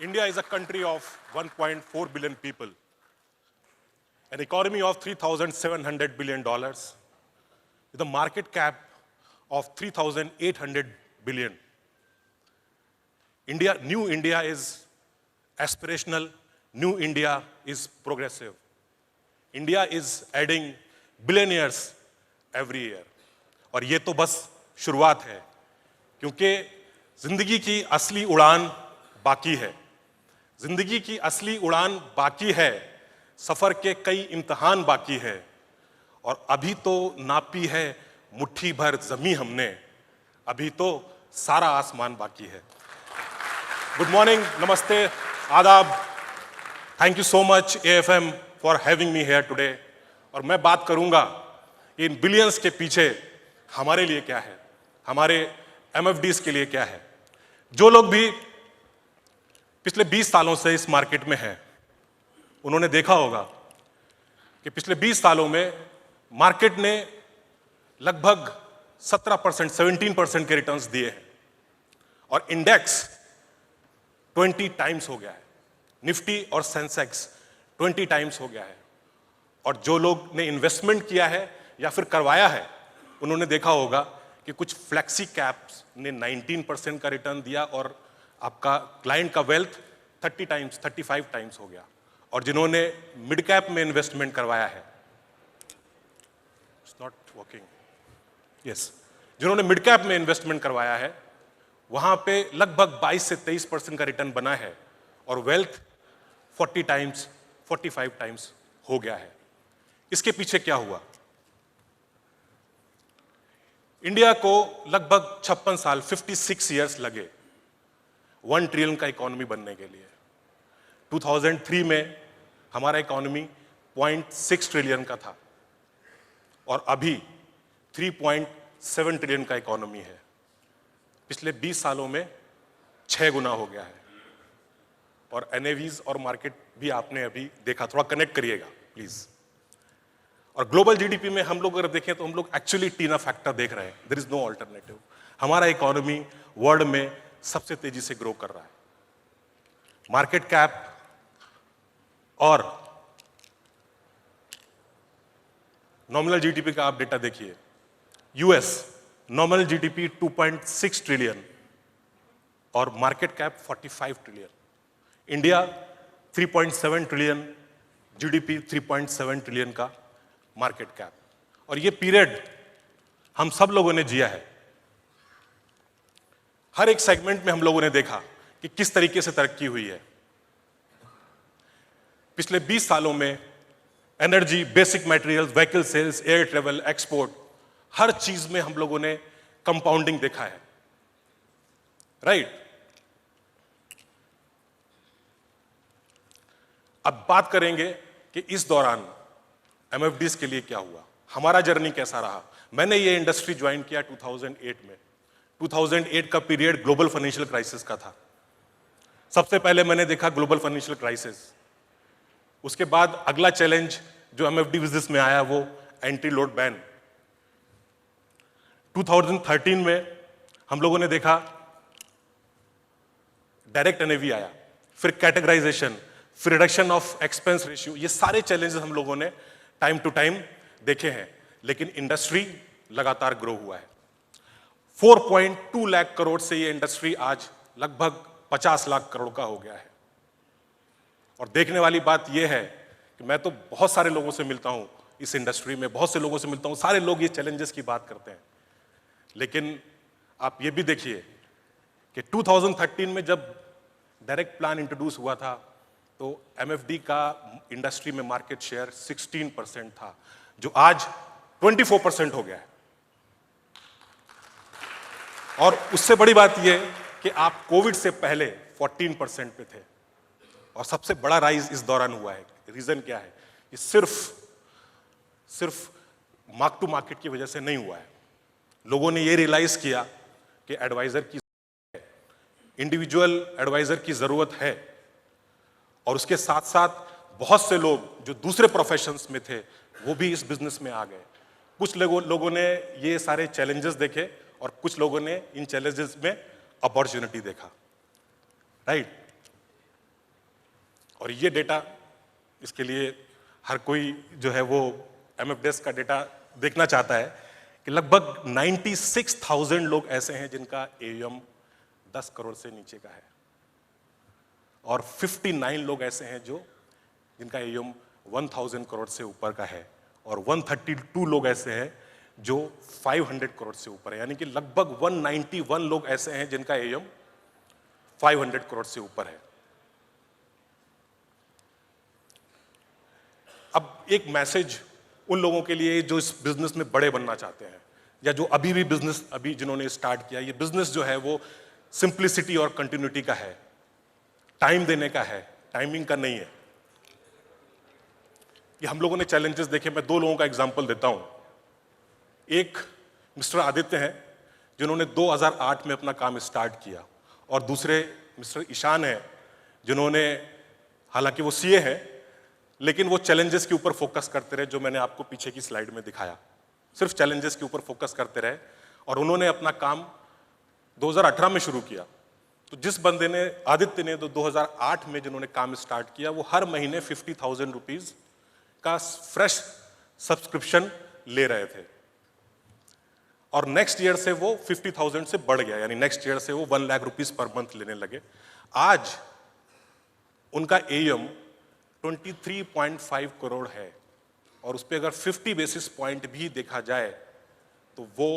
India is a country of 1.4 billion people, an economy of $3,700 billion, with a market cap of 3,800 billion. New India is aspirational, new India is progressive. India is adding billionaires every year. और ये तो बस शुरुआत है, क्योंकि जिंदगी की असली उड़ान बाकी है। जिंदगी की असली उड़ान बाकी है, सफर के कई इम्तिहान बाकी है, और अभी तो नापी है मुट्ठी भर जमी हमने, अभी तो सारा आसमान बाकी है। गुड मॉर्निंग, नमस्ते, आदाब। Thank you so much AFM for having me here today. और मैं बात करूंगा इन बिलियंस के पीछे हमारे लिए क्या है, हमारे MFDs के लिए क्या है। जो लोग भी पिछले 20 सालों से इस मार्केट में हैं, उन्होंने देखा होगा कि पिछले 20 सालों में मार्केट ने लगभग 17%, 17% के रिटर्न्स दिए हैं, और इंडेक्स 20 टाइम्स हो गया है। निफ्टी और सेंसेक्स 20 टाइम्स हो गया है। और जो लोग ने इन्वेस्टमेंट किया है या फिर करवाया है, उन्होंने देखा होगा कि कुछ फ्लैक्सी कैप्स ने 19% का रिटर्न दिया, और आपका क्लाइंट का वेल्थ 30 टाइम्स, 35 टाइम्स हो गया। और जिन्होंने मिड कैप में इन्वेस्टमेंट करवाया है, इट्स नॉट वर्किंग, यस, जिन्होंने मिड कैप में इन्वेस्टमेंट करवाया है, वहां पे लगभग 22 से 23% का रिटर्न बना है, और वेल्थ 40 टाइम्स, 45 टाइम्स हो गया है। इसके पीछे क्या हुआ? इंडिया को लगभग 56 साल, 56 ईयर्स लगे 1 ट्रिलियन का इकोनॉमी बनने के लिए। 2003 में हमारा इकोनॉमी 0.6 ट्रिलियन का था, और अभी 3.7 ट्रिलियन का इकोनॉमी है। पिछले 20 सालों में 6 गुना हो गया है। और NAVs और मार्केट भी आपने अभी देखा, थोड़ा कनेक्ट करिएगा प्लीज। और ग्लोबल GDP में हम लोग अगर देखें तो हम लोग एक्चुअली टीना फैक्टर देख रहे हैं, देयर इज नो अल्टरनेटिव। हमारा इकोनॉमी वर्ल्ड में सबसे तेजी से ग्रो कर रहा है। मार्केट कैप और नॉमिनल GDP का आप डेटा देखिए। US नॉमिनल GDP 2.6 ट्रिलियन और market cap 45 trillion. India 3.7 trillion, GDP 3.7 trillion का मार्केट कैप। और ये पीरियड हम सब लोगों ने जिया है। हर एक सेगमेंट में हम लोगों ने देखा कि किस तरीके से तरक्की हुई है। पिछले 20 सालों में energy, basic materials, vehicle sales, air travel, export, हर चीज में हम लोगों ने कंपाउंडिंग देखा है, राइट? अब बात करेंगे कि इस दौरान MFDs के लिए क्या हुआ, हमारा जर्नी कैसा रहा। मैंने ये इंडस्ट्री ज्वाइन किया 2008 में। 2008 का पीरियड ग्लोबल फाइनेंशियल क्राइसिस का था। सबसे पहले मैंने देखा ग्लोबल फाइनेंशियल क्राइसिस। उसके बाद अगला चैलेंज जो MFD बिजनेस में आया वो एंटी लोड बैन। 2013 में हम लोगों ने देखा डायरेक्ट NAV आया, फिर कैटेगराइजेशन, फिर रिडक्शन ऑफ एक्सपेंस रेशियो। ये सारे चैलेंजेस हम लोगों ने टाइम टू टाइम देखे हैं, लेकिन इंडस्ट्री लगातार ग्रो हुआ है। 4.2 लाख करोड़ से ये इंडस्ट्री आज लगभग 50 लाख करोड़ का हो गया है। और देखने वाली बात ये है कि मैं तो बहुत सारे लोगों से मिलता हूं इस इंडस्ट्री में, बहुत से लोगों से मिलता हूं, सारे लोग ये चैलेंजेस की बात करते हैं। लेकिन आप ये भी देखिए कि 2013 में जब डायरेक्ट प्लान इंट्रोड्यूस हुआ था तो MFD का इंडस्ट्री में मार्केट शेयर 16% था, जो आज 24% हो गया है। और उससे बड़ी बात यह कि आप कोविड से पहले 14% पे थे, और सबसे बड़ा राइज इस दौरान हुआ है। रीजन क्या है? ये सिर्फ मार्क टू मार्केट की वजह से नहीं हुआ है। लोगों ने ये रियलाइज किया कि एडवाइजर की, इंडिविजुअल एडवाइजर की जरूरत है, और उसके साथ साथ बहुत से लोग जो दूसरे प्रोफेशंस में थे वो भी इस बिजनेस में आ गए। कुछ लोगों ने ये सारे चैलेंजेस देखे, और कुछ लोगों ने इन चैलेंजेस में अपॉर्चुनिटी देखा, राइट? और ये डेटा, इसके लिए हर कोई जो है वो MFDES का डेटा देखना चाहता है कि लगभग 96,000 लोग ऐसे हैं जिनका AUM 10 करोड़ से नीचे का है, और 59 लोग ऐसे हैं जिनका AUM 1000 करोड़ से ऊपर का है, और 132 लोग ऐसे हैं जो 500 करोड़ से ऊपर है। यानी कि लगभग 191 लोग ऐसे हैं जिनका AUM 500 करोड़ से ऊपर है। अब एक मैसेज उन लोगों के लिए जो इस बिजनेस में बड़े बनना चाहते हैं, या जो अभी भी बिजनेस जिन्होंने स्टार्ट किया, ये बिजनेस जो है वो सिंप्लिसिटी और कंटिन्यूटी का है, टाइम देने का है, टाइमिंग का नहीं है। ये हम लोगों ने चैलेंजेस देखे, मैं 2 लोगों का एग्जांपल देता हूं। एक मिस्टर आदित्य हैं जिन्होंने 2008 में अपना काम स्टार्ट किया, और दूसरे मिस्टर ईशान हैं जिन्होंने, हालांकि वो CA हैं, लेकिन वो चैलेंजेस के ऊपर फोकस करते रहे, जो मैंने आपको पीछे की स्लाइड में दिखाया। सिर्फ चैलेंजेस के ऊपर फोकस करते रहे, और उन्होंने अपना काम 2018 में शुरू किया। तो जिस बंदे ने, आदित्य ने, तो 2008 में जिन्होंने काम स्टार्ट किया, वो हर महीने 50,000 रुपीज का फ्रेश सब्सक्रिप्शन ले रहे थे, और नेक्स्ट ईयर से वो 50,000 से बढ़ गया, यानी नेक्स्ट ईयर से वो 1 लाख रुपीज पर मंथ लेने लगे। आज उनका AUM 23.5 करोड़ है, और उस पर अगर 50 बेसिस पॉइंट भी देखा जाए तो वो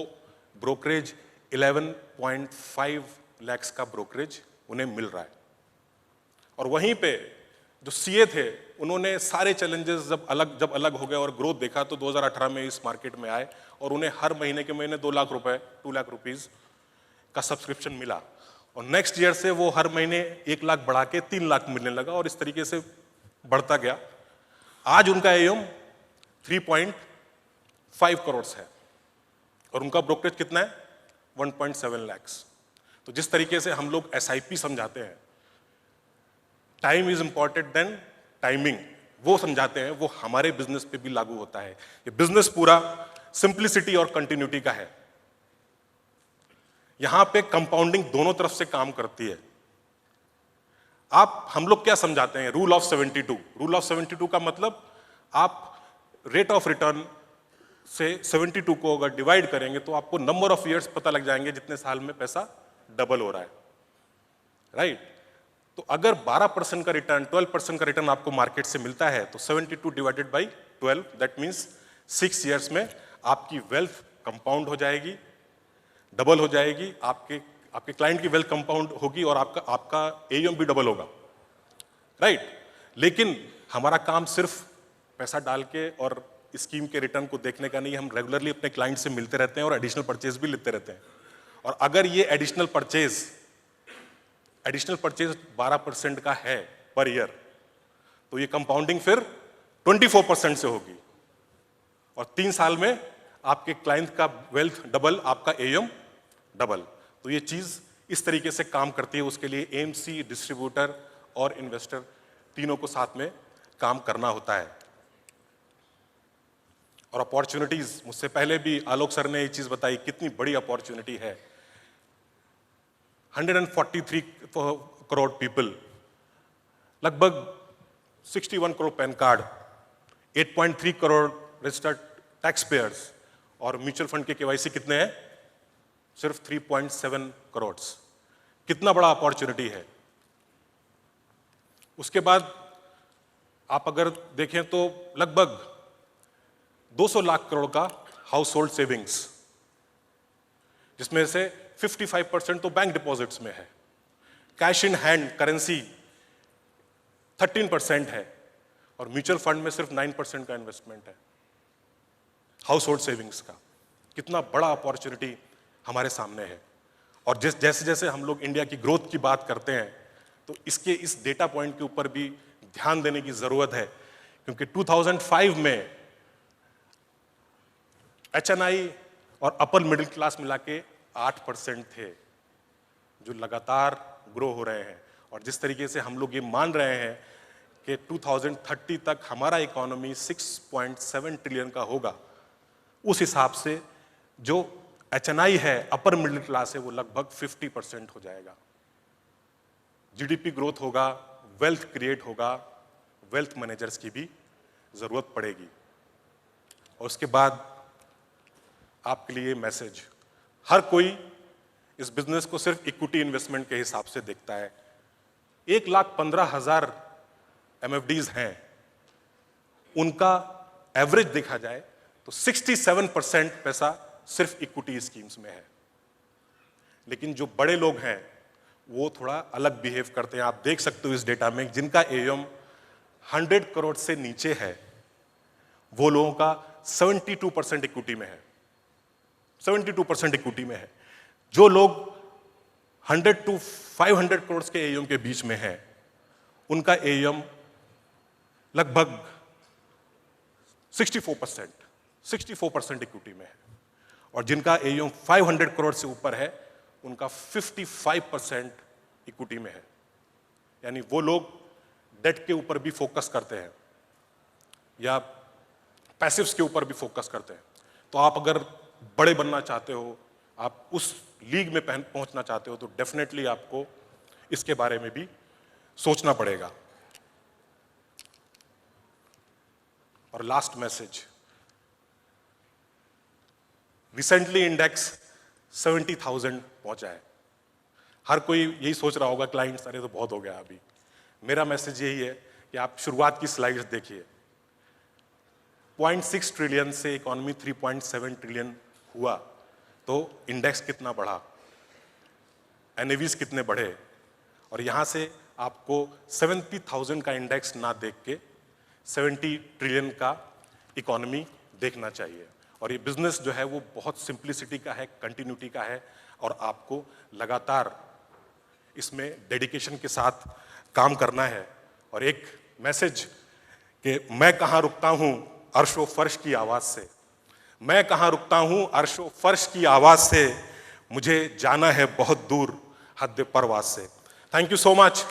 ब्रोकरेज 11.5 लाख का ब्रोकरेज उन्हें मिल रहा है। और वहीं पे जो CA थे, उन्होंने सारे चैलेंजेस जब अलग हो गए और ग्रोथ देखा, तो 2018 में इस मार्केट में आए, और उन्हें हर महीने के महीने 2 लाख रुपीज का सब्सक्रिप्शन मिला, और नेक्स्ट ईयर से वो हर महीने 1 लाख बढ़ा के 3 लाख मिलने लगा, और इस तरीके से बढ़ता गया। आज उनका AUM 3.5 करोड़ है, और उनका ब्रोकरेज कितना है? 1.7 लाख। तो जिस तरीके से हम लोग SIP समझाते हैं, time is important then timing, वो समझाते हैं, वो हमारे बिजनेस पे भी लागू होता है। ये बिजनेस पूरा सिंप्लिसिटी और कंटिन्यूटी का है। यहां पे कंपाउंडिंग दोनों तरफ से काम करती है। हम लोग क्या समझाते हैं? Rule of 72। रूल ऑफ 72 का मतलब, आप रेट ऑफ रिटर्न से 72 को अगर डिवाइड करेंगे तो आपको नंबर ऑफ ईयर्स पता लग जाएंगे जितने साल में पैसा डबल हो रहा है, राइट? तो अगर 12% का रिटर्न, 12% का रिटर्न आपको मार्केट से मिलता है, तो 72 divided by 12, that means 6 years में आपकी वेल्थ कंपाउंड हो जाएगी, डबल हो जाएगी, आपके क्लाइंट की वेल्थ कंपाउंड होगी, और आपका AUM भी डबल होगा, राइट? लेकिन हमारा काम सिर्फ पैसा डाल के और स्कीम के रिटर्न को देखने का नहीं है। हम रेगुलरली अपने क्लाइंट से मिलते रहते हैं और एडिशनल परचेज भी लेते रहते हैं, और अगर ये एडिशनल परचेज 12% का है पर ईयर, तो ये कंपाउंडिंग फिर 24% से होगी, और 3 साल में आपके क्लाइंट का वेल्थ डबल, आपका AUM डबल। तो ये चीज इस तरीके से काम करती है। उसके लिए AMC, डिस्ट्रीब्यूटर और इन्वेस्टर तीनों को साथ में काम करना होता है। और अपॉर्चुनिटीज, मुझसे पहले भी आलोक सर ने ये चीज बताई, कितनी बड़ी अपॉर्चुनिटी है। 143 करोड़ पीपल, लगभग 61 crore pan card, 8.3 crore registered tax payers, और म्यूचुअल फंड के KYC कितने हैं? सिर्फ 3.7 करोड़। कितना बड़ा अपॉर्चुनिटी है। उसके बाद आप अगर देखें तो लगभग 200 लाख करोड़ का हाउस होल्ड सेविंग्स, जिसमें से 55% तो बैंक डिपॉजिट्स में है। कैश इन हैंड करेंसी 13% है, और म्यूचुअल फंड में सिर्फ 9% का इन्वेस्टमेंट है हाउस होल्ड सेविंग्स का। कितना बड़ा अपॉर्चुनिटी हमारे सामने है। और जैसे जैसे हम लोग इंडिया की ग्रोथ की बात करते हैं, तो इस डेटा पॉइंट के ऊपर भी ध्यान देने की जरूरत है, क्योंकि 2005 में HNI और अपर मिडिल क्लास मिला के 8% थे, जो लगातार ग्रो हो रहे हैं। और जिस तरीके से हम लोग ये मान रहे हैं कि 2030 तक हमारा इकोनॉमी 6.7 ट्रिलियन का होगा, उस हिसाब से जो HNI है, अपर मिडिल क्लास है, वो लगभग 50% हो जाएगा। GDP ग्रोथ होगा, वेल्थ क्रिएट होगा, वेल्थ मैनेजर्स की भी ज़रूरत पड़ेगी। और उसके बाद आपके लिए मैसेज, हर कोई इस बिजनेस को सिर्फ इक्विटी इन्वेस्टमेंट के हिसाब से देखता है। 1,15,000 MFDs हैं, उनका एवरेज देखा जाए तो 67% पैसा सिर्फ इक्विटी स्कीम्स में है। लेकिन जो बड़े लोग हैं वो थोड़ा अलग बिहेव करते हैं। आप देख सकते हो इस डेटा में, जिनका AUM 100 करोड़ से नीचे है वो लोगों का 72% इक्विटी में है, 72% इक्विटी में है। जो लोग 100 to 500 करोड़ के AUM के बीच में है उनका AUM लगभग 64% इक्विटी में है, और जिनका AUM 500 करोड़ से ऊपर है उनका 55% इक्विटी में है। यानी वो लोग डेट के ऊपर भी फोकस करते हैं या पैसिव्स के ऊपर भी फोकस करते हैं। तो आप अगर बड़े बनना चाहते हो, आप उस लीग में पहुंचना चाहते हो, तो डेफिनेटली आपको इसके बारे में भी सोचना पड़ेगा। और लास्ट मैसेज, रिसेंटली इंडेक्स 70,000 पहुंचा है। हर कोई यही सोच रहा होगा क्लाइंट्स, अरे तो बहुत हो गया अभी। मेरा मैसेज यही है कि आप शुरुआत की स्लाइड्स देखिए। 0.6 ट्रिलियन से इकोनॉमी 3.7 ट्रिलियन हुआ तो इंडेक्स कितना बढ़ा, NAVs कितने बढ़े। और यहां से आपको 70,000 का इंडेक्स ना देख के 70 ट्रिलियन का इकोनॉमी देखना चाहिए। और ये बिजनेस जो है वो बहुत सिंप्लिसिटी का है, कंटिन्यूटी का है, और आपको लगातार इसमें डेडिकेशन के साथ काम करना है। और एक मैसेज कि मैं कहाँ रुकता हूँ अर्शो फर्श की आवाज से, मैं कहाँ रुकता हूँ अर्शो फर्श की आवाज से, मुझे जाना है बहुत दूर हद परवाज से। Thank you so much.